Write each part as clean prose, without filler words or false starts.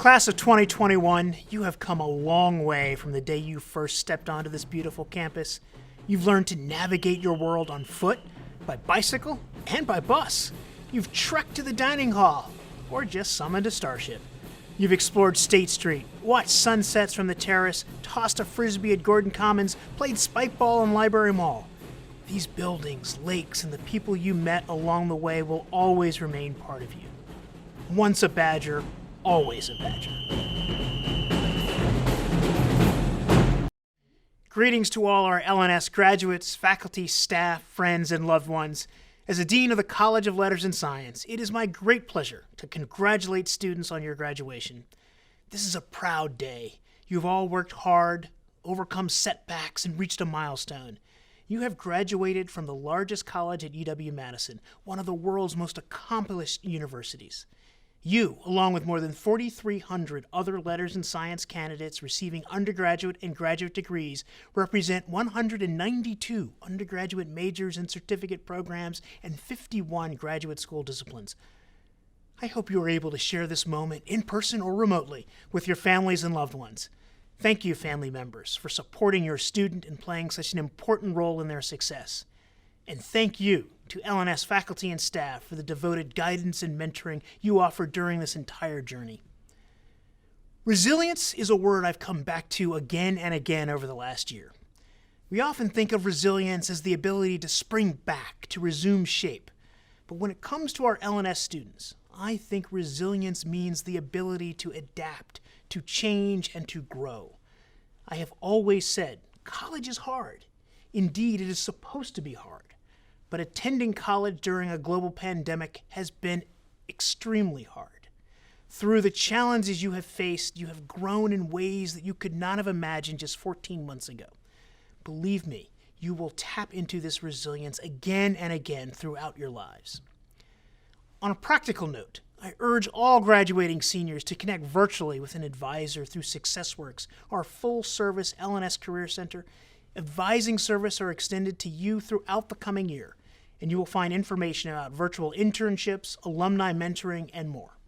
Class of 2021, you have come a long way from the day you first stepped onto this beautiful campus. You've learned to navigate your world on foot, by bicycle, and by bus. You've trekked to the dining hall, or just summoned a starship. You've explored State Street, watched sunsets from the terrace, tossed a frisbee at Gordon Commons, played spike ball in Library Mall. These buildings, lakes, and the people you met along the way will always remain part of you. Once a Badger, always a Badger. Greetings to all our L&S graduates, faculty, staff, friends, and loved ones. As a Dean of the College of Letters and Science, it is my great pleasure to congratulate students on your graduation. This is a proud day. You've all worked hard, overcome setbacks, and reached a milestone. You have graduated from the largest college at UW-Madison, one of the world's most accomplished universities. You, along with more than 4,300 other letters and science candidates receiving undergraduate and graduate degrees, represent 192 undergraduate majors and certificate programs and 51 graduate school disciplines. I hope you are able to share this moment in person or remotely with your families and loved ones. Thank you, family members, for supporting your student and playing such an important role in their success. And thank you to L&S faculty and staff for the devoted guidance and mentoring you offered during this entire journey. Resilience is a word I've come back to again and again over the last year. We often think of resilience as the ability to spring back, to resume shape. But when it comes to our L&S students, I think resilience means the ability to adapt, to change, and to grow. I have always said, college is hard. Indeed, it is supposed to be hard. But attending college during a global pandemic has been extremely hard. Through the challenges you have faced, you have grown in ways that you could not have imagined just 14 months ago. Believe me, you will tap into this resilience again and again throughout your lives. On a practical note, I urge all graduating seniors to connect virtually with an advisor through SuccessWorks, our full-service L&S Career Center. Advising service are extended to you throughout the coming year, and you will find information about virtual internships, alumni mentoring, and more.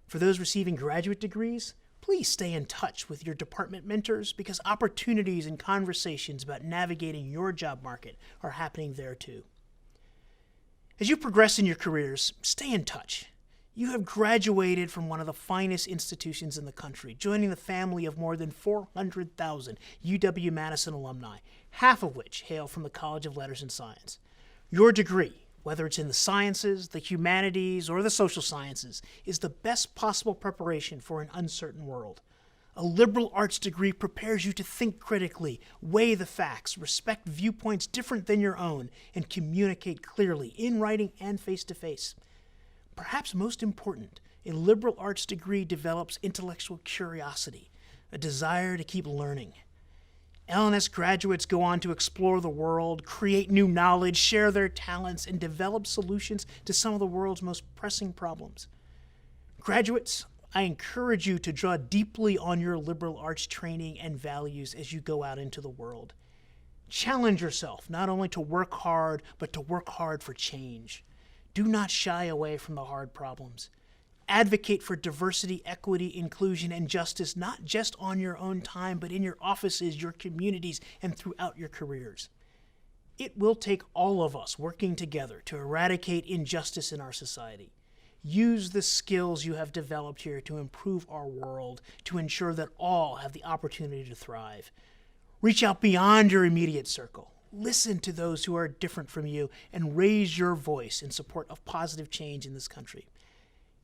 For those receiving graduate degrees, please stay in touch with your department mentors because opportunities and conversations about navigating your job market are happening there too. As you progress in your careers, stay in touch. You have graduated from one of the finest institutions in the country, joining the family of more than 400,000 UW-Madison alumni, half of which hail from the College of Letters and Science. Your degree, whether it's in the sciences, the humanities, or the social sciences, is the best possible preparation for an uncertain world. A liberal arts degree prepares you to think critically, weigh the facts, respect viewpoints different than your own, and communicate clearly in writing and face-to-face. Perhaps most important, a liberal arts degree develops intellectual curiosity, a desire to keep learning. L&S graduates go on to explore the world, create new knowledge, share their talents, and develop solutions to some of the world's most pressing problems. Graduates, I encourage you to draw deeply on your liberal arts training and values as you go out into the world. Challenge yourself not only to work hard, but to work hard for change. Do not shy away from the hard problems. Advocate for diversity, equity, inclusion, and justice, not just on your own time, but in your offices, your communities, and throughout your careers. It will take all of us working together to eradicate injustice in our society. Use the skills you have developed here to improve our world, to ensure that all have the opportunity to thrive. Reach out beyond your immediate circle. Listen to those who are different from you and raise your voice in support of positive change in this country.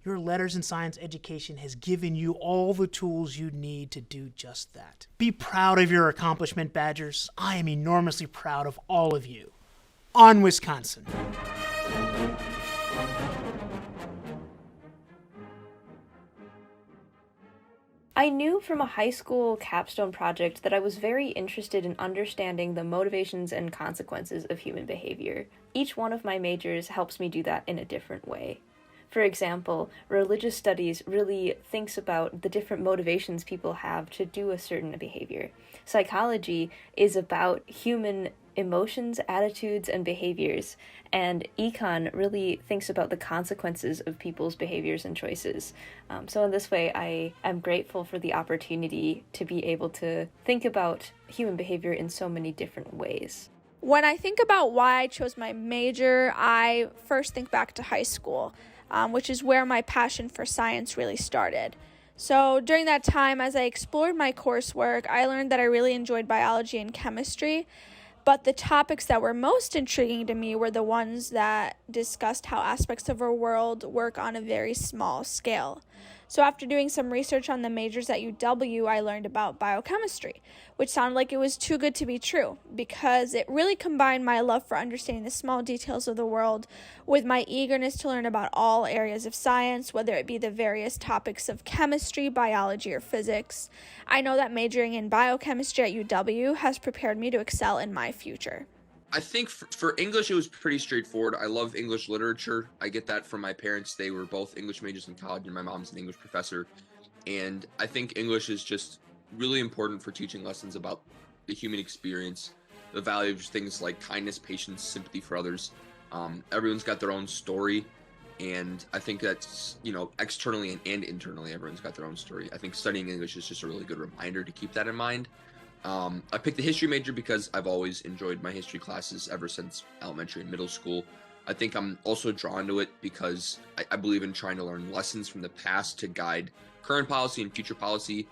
Your letters and science education has given you all the tools you need to do just that. Be proud of your accomplishment, Badgers. I am enormously proud of all of you. On Wisconsin! I knew from a high school capstone project that I was very interested in understanding the motivations and consequences of human behavior. Each one of my majors helps me do that in a different way. For example, religious studies really thinks about the different motivations people have to do a certain behavior. Psychology is about human emotions, attitudes, and behaviors, and econ really thinks about the consequences of people's behaviors and choices. So in this way, I am grateful for the opportunity to be able to think about human behavior in so many different ways. When I think about why I chose my major, I first think back to high school, which is where my passion for science really started. So during that time, as I explored my coursework, I learned that I really enjoyed biology and chemistry, but the topics that were most intriguing to me were the ones that discussed how aspects of our world work on a very small scale. So after doing some research on the majors at UW, I learned about biochemistry, which sounded like it was too good to be true because it really combined my love for understanding the small details of the world with my eagerness to learn about all areas of science, whether it be the various topics of chemistry, biology, or physics. I know that majoring in biochemistry at UW has prepared me to excel in my future. I think for English, it was pretty straightforward. I love English literature. I get that from my parents. They were both English majors in college, and my mom's an English professor. And I think English is just really important for teaching lessons about the human experience, the value of things like kindness, patience, sympathy for others. Everyone's got their own story. And I think that's, externally and internally, everyone's got their own story. I think studying English is just a really good reminder to keep that in mind. I picked the history major because I've always enjoyed my history classes ever since elementary and middle school. I think I'm also drawn to it because I believe in trying to learn lessons from the past to guide current policy and future policy.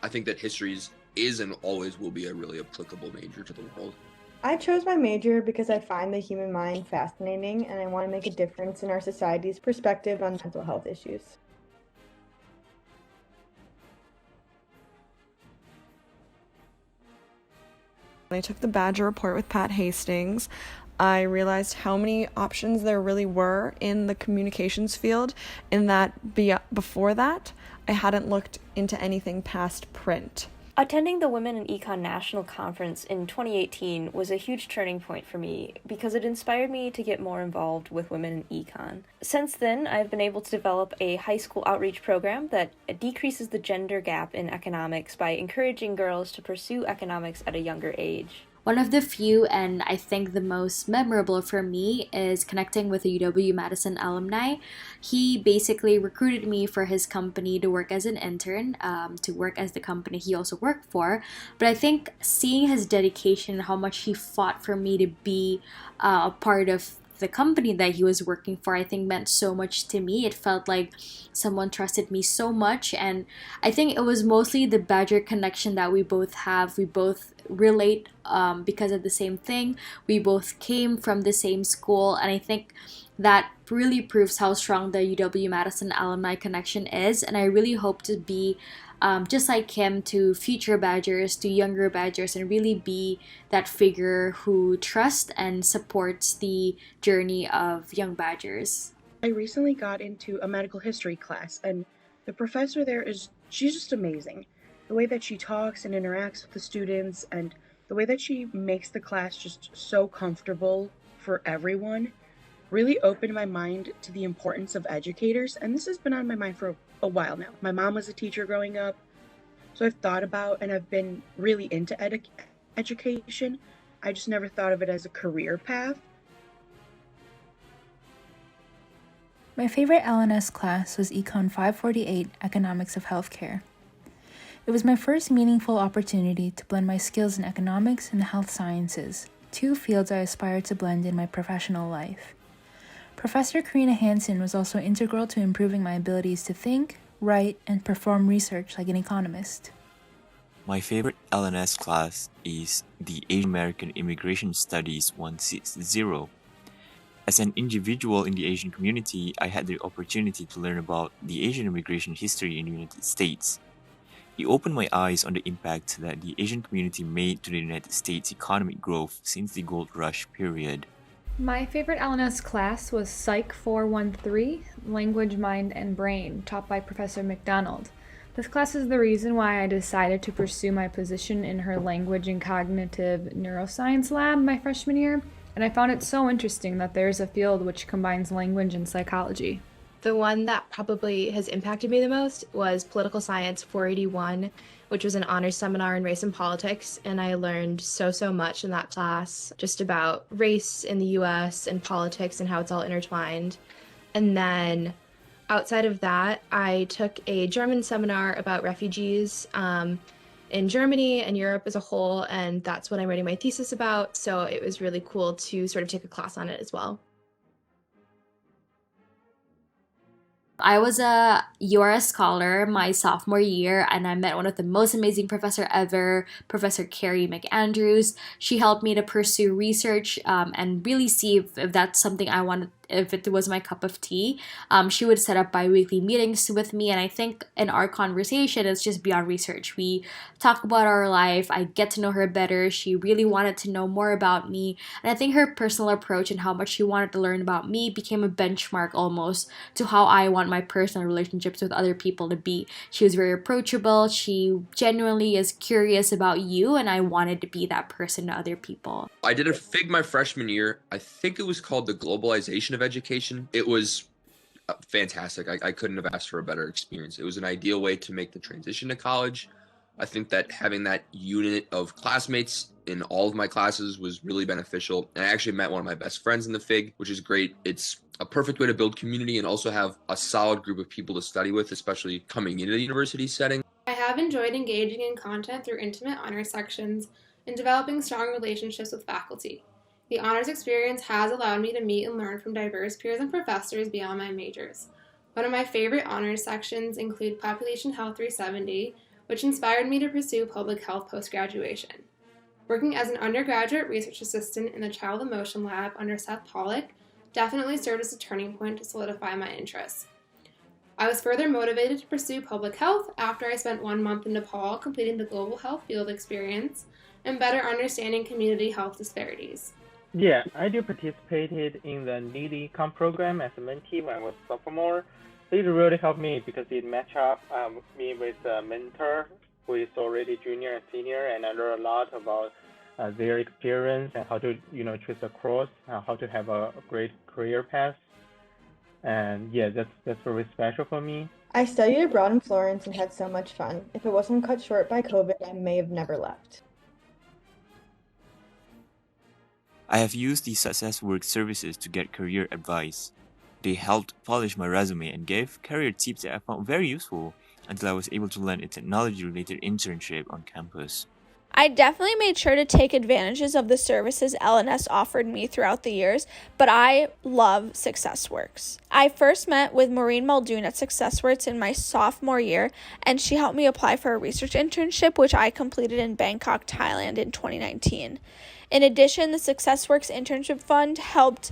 I think that history is and always will be a really applicable major to the world. I chose my major because I find the human mind fascinating and I want to make a difference in our society's perspective on mental health issues. When I took the Badger report with Pat Hastings, I realized how many options there really were in the communications field, and that before that, I hadn't looked into anything past print. Attending the Women in Econ National Conference in 2018 was a huge turning point for me because it inspired me to get more involved with women in econ. Since then, I've been able to develop a high school outreach program that decreases the gender gap in economics by encouraging girls to pursue economics at a younger age. One of the few, and I think the most memorable for me, is connecting with a UW-Madison alumni. He basically recruited me for his company to work as an intern, to work as the company he also worked for. But I think seeing his dedication and how much he fought for me to be a part of the company that he was working for, I think meant so much to me. It felt like someone trusted me so much, and I think it was mostly the Badger connection that we both have. We both relate because of the same thing. We both came from the same school, and I think that really proves how strong the UW-Madison alumni connection is, and I really hope to be just like him to future Badgers, to younger Badgers, and really be that figure who trusts and supports the journey of young Badgers. I recently got into a medical history class, and the professor there she's just amazing. The way that she talks and interacts with the students, and the way that she makes the class just so comfortable for everyone really opened my mind to the importance of educators, and this has been on my mind for a while now. My mom was a teacher growing up, so I've thought about and I've been really into education. I just never thought of it as a career path. My favorite L&S class was Econ 548, Economics of Healthcare. It was my first meaningful opportunity to blend my skills in economics and the health sciences, two fields I aspire to blend in my professional life. Professor Karina Hansen was also integral to improving my abilities to think, write, and perform research like an economist. My favorite L&S class is the Asian American Immigration Studies 160. As an individual in the Asian community, I had the opportunity to learn about the Asian immigration history in the United States. It opened my eyes on the impact that the Asian community made to the United States' economic growth since the gold rush period. My favorite L&S class was Psych 413, Language, Mind, and Brain, taught by Professor McDonald. This class is the reason why I decided to pursue my position in her Language and Cognitive Neuroscience lab my freshman year, and I found it so interesting that there is a field which combines language and psychology. The one that probably has impacted me the most was Political Science 481, which was an honors seminar in race and politics, and I learned so much in that class, just about race in the US and politics and how it's all intertwined. And then outside of that, I took a German seminar about refugees in Germany and Europe as a whole, and that's what I'm writing my thesis about, so it was really cool to sort of take a class on it as well. I was a URS scholar my sophomore year, and I met one of the most amazing professor ever, Professor Carrie McAndrews. She helped me to pursue research and really see if that's something I wanted, if it was my cup of tea. She would set up bi-weekly meetings with me, and I think in our conversation, it's just beyond research. We talk about our life. I get to know her better. She really wanted to know more about me, and I think her personal approach and how much she wanted to learn about me became a benchmark almost to how I want my personal relationships with other people to be. She was very approachable. She genuinely is curious about you, and I wanted to be that person to other people. I did a FIG my freshman year. I think it was called the Globalization of Education. It was fantastic. I couldn't have asked for a better experience. It was an ideal way to make the transition to college. I think that having that unit of classmates in all of my classes was really beneficial. And I actually met one of my best friends in the FIG, which is great. It's a perfect way to build community and also have a solid group of people to study with, especially coming into the university setting. I have enjoyed engaging in content through intimate honors sections and developing strong relationships with faculty. The honors experience has allowed me to meet and learn from diverse peers and professors beyond my majors. One of my favorite honors sections include Population Health 370, which inspired me to pursue public health post-graduation. Working as an undergraduate research assistant in the Child Emotion Lab under Seth Pollack definitely served as a turning point to solidify my interests. I was further motivated to pursue public health after I spent 1 month in Nepal completing the Global Health Field Experience and better understanding community health disparities. Yeah, I do participated in the NEEDY comp program as a mentee when I was sophomore. It really helped me because it matched up me with a mentor who is already junior and senior, and I learned a lot about their experience and how to, choose a course, how to have a great career path. And yeah, that's very special for me. I studied abroad in Florence and had so much fun. If it wasn't cut short by COVID, I may have never left. I have used the SuccessWorks services to get career advice. They helped polish my resume and gave career tips that I found very useful until I was able to land a technology-related internship on campus. I definitely made sure to take advantages of the services L&S offered me throughout the years, but I love SuccessWorks. I first met with Maureen Muldoon at SuccessWorks in my sophomore year, and she helped me apply for a research internship, which I completed in Bangkok, Thailand in 2019. In addition, the SuccessWorks Internship Fund helped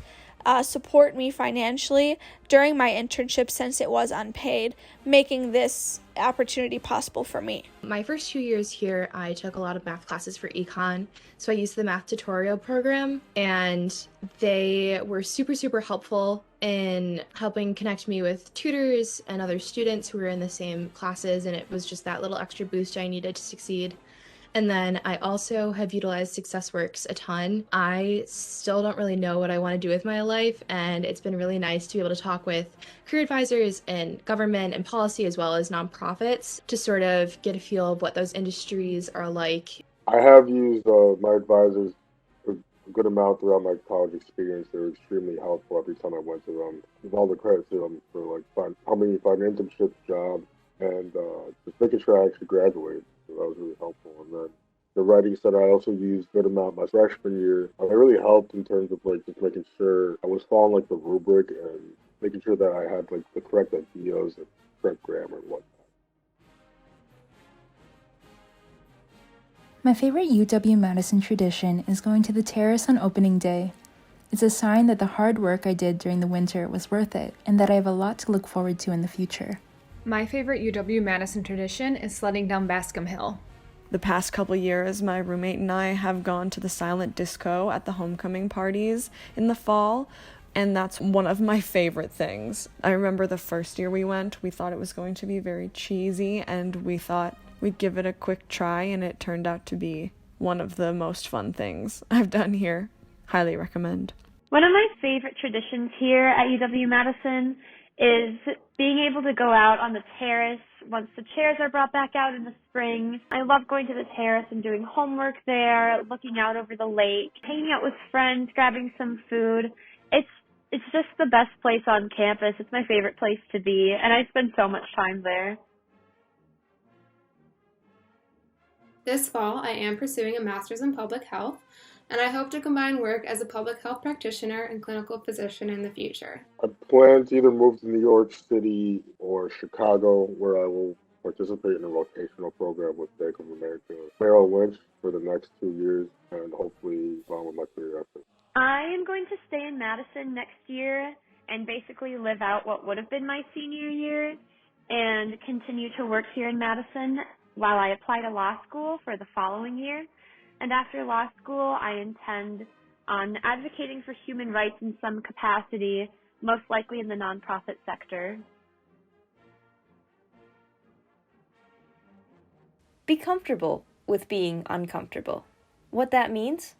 support me financially during my internship since it was unpaid, making this opportunity possible for me. My first 2 years here, I took a lot of math classes for econ, so I used the math tutorial program, and they were super helpful in helping connect me with tutors and other students who were in the same classes, and it was just that little extra boost I needed to succeed. And then I also have utilized SuccessWorks a ton. I still don't really know what I want to do with my life, and it's been really nice to be able to talk with career advisors and government and policy as well as nonprofits to sort of get a feel of what those industries are like. I have used my advisors a good amount throughout my college experience. They were extremely helpful every time I went to them. With all the credit to them for helping me find an internship job and just making sure I actually graduated. So that was really helpful. And then the writing stuff I also used a good amount my freshman year. It really helped in terms of just making sure I was following the rubric and making sure that I had the correct ideas and correct grammar and whatnot. My favorite UW-Madison tradition is going to the terrace on opening day. It's a sign that the hard work I did during the winter was worth it and that I have a lot to look forward to in the future. My favorite UW-Madison tradition is sledding down Bascom Hill. The past couple years, my roommate and I have gone to the silent disco at the homecoming parties in the fall, and that's one of my favorite things. I remember the first year we went, we thought it was going to be very cheesy, and we thought we'd give it a quick try, and it turned out to be one of the most fun things I've done here. Highly recommend. One of my favorite traditions here at UW-Madison is being able to go out on the terrace once the chairs are brought back out in the spring. I love going to the terrace and doing homework there, looking out over the lake, hanging out with friends, grabbing some food. It's just the best place on campus. It's my favorite place to be, and I spend so much time there. This fall, I am pursuing a master's in public health, and I hope to combine work as a public health practitioner and clinical physician in the future. I plan to either move to New York City or Chicago, where I will participate in a vocational program with Bank of America Merrill Lynch for the next 2 years, and hopefully on with my career after. I am going to stay in Madison next year and basically live out what would have been my senior year and continue to work here in Madison while I apply to law school for the following year. And after law school, I intend on advocating for human rights in some capacity, most likely in the nonprofit sector. Be comfortable with being uncomfortable. What that means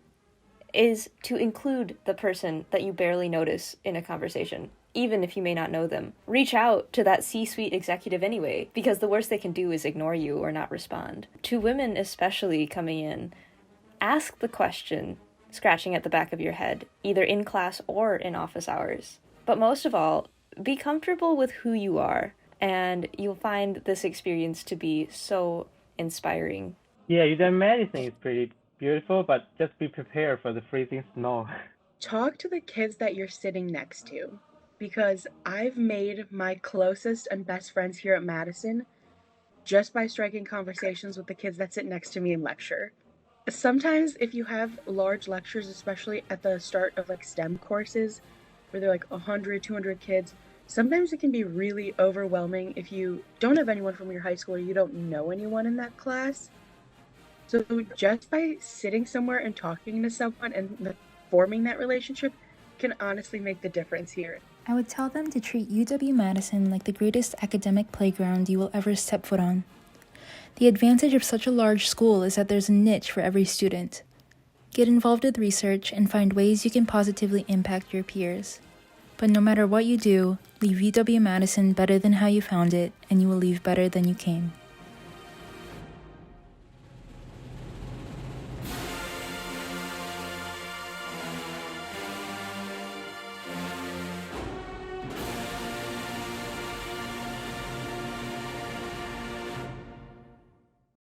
is to include the person that you barely notice in a conversation, even if you may not know them. Reach out to that C-suite executive anyway, because the worst they can do is ignore you or not respond. To women especially coming in, ask the question, scratching at the back of your head, either in class or in office hours. But most of all, be comfortable with who you are, and you'll find this experience to be so inspiring. Yeah, UW-Madison is pretty beautiful, but just be prepared for the freezing snow. Talk to the kids that you're sitting next to, because I've made my closest and best friends here at Madison just by striking conversations with the kids that sit next to me in lecture. Sometimes if you have large lectures, especially at the start of like STEM courses, where they're like 100, 200 kids, sometimes it can be really overwhelming if you don't have anyone from your high school or you don't know anyone in that class. So just by sitting somewhere and talking to someone and forming that relationship can honestly make the difference here. I would tell them to treat UW-Madison like the greatest academic playground you will ever step foot on. The advantage of such a large school is that there's a niche for every student. Get involved with research and find ways you can positively impact your peers. But no matter what you do, leave UW-Madison better than how you found it, and you will leave better than you came.